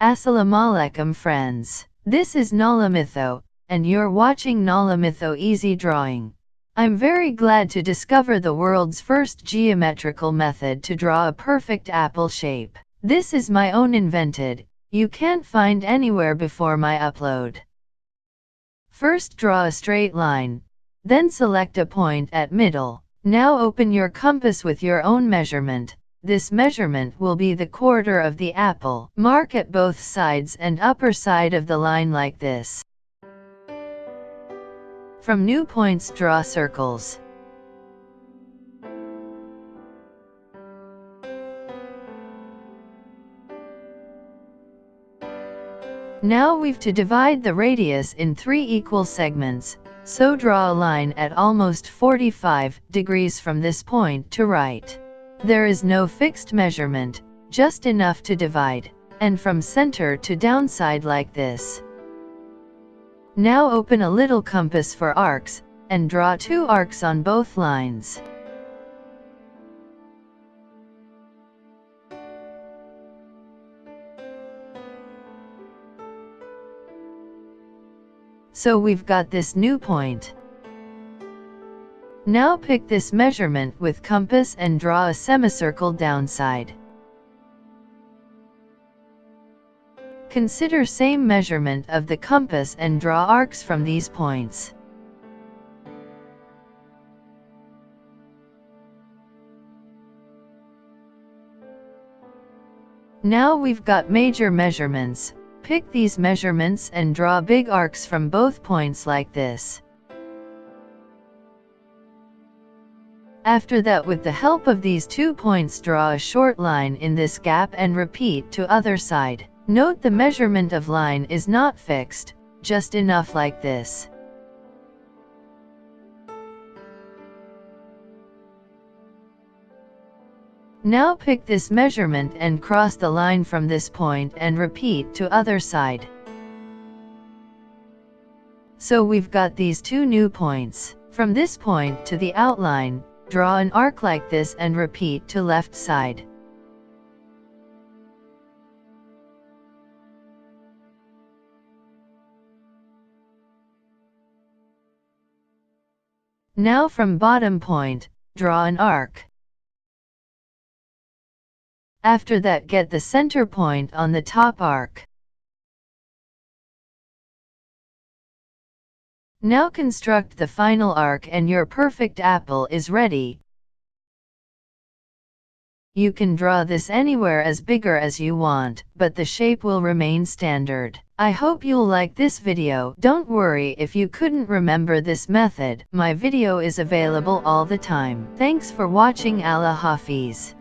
Assalamualaikum friends. This is Nalemitho, and you're watching Nalemitho Easy Drawing. I'm very glad to discover the world's first geometrical method to draw a perfect apple shape. This is my own invented, you can't find anywhere before my upload. First draw a straight line, then select a point at middle. Now open your compass with your own measurement. This measurement will be the quarter of the apple. Mark at both sides and upper side of the line like this. From new points draw circles. Now we've to divide the radius in 3 equal segments, so draw a line at almost 45 degrees from this point to right. There is no fixed measurement, just enough to divide, and from center to downside like this. Now open a little compass for arcs, and draw 2 arcs on both lines. So we've got this new point. Now pick this measurement with compass and draw a semicircle downside. Consider same measurement of the compass and draw arcs from these points. Now we've got major measurements. Pick these measurements and draw big arcs from both points like this. After that, with the help of these 2 points, draw a short line in this gap and repeat to other side. Note the measurement of line is not fixed, just enough like this. Now pick this measurement and cross the line from this point and repeat to other side. So we've got these 2 new points. From this point to the outline, draw an arc like this and repeat to left side. Now from bottom point, draw an arc. After that, get the center point on the top arc. Now construct the final arc and your perfect apple is ready. You can draw this anywhere as bigger as you want, but the shape will remain standard. I hope you'll like this video. Don't worry if you couldn't remember this method. My video is available all the time. Thanks for watching. Allah Hafiz.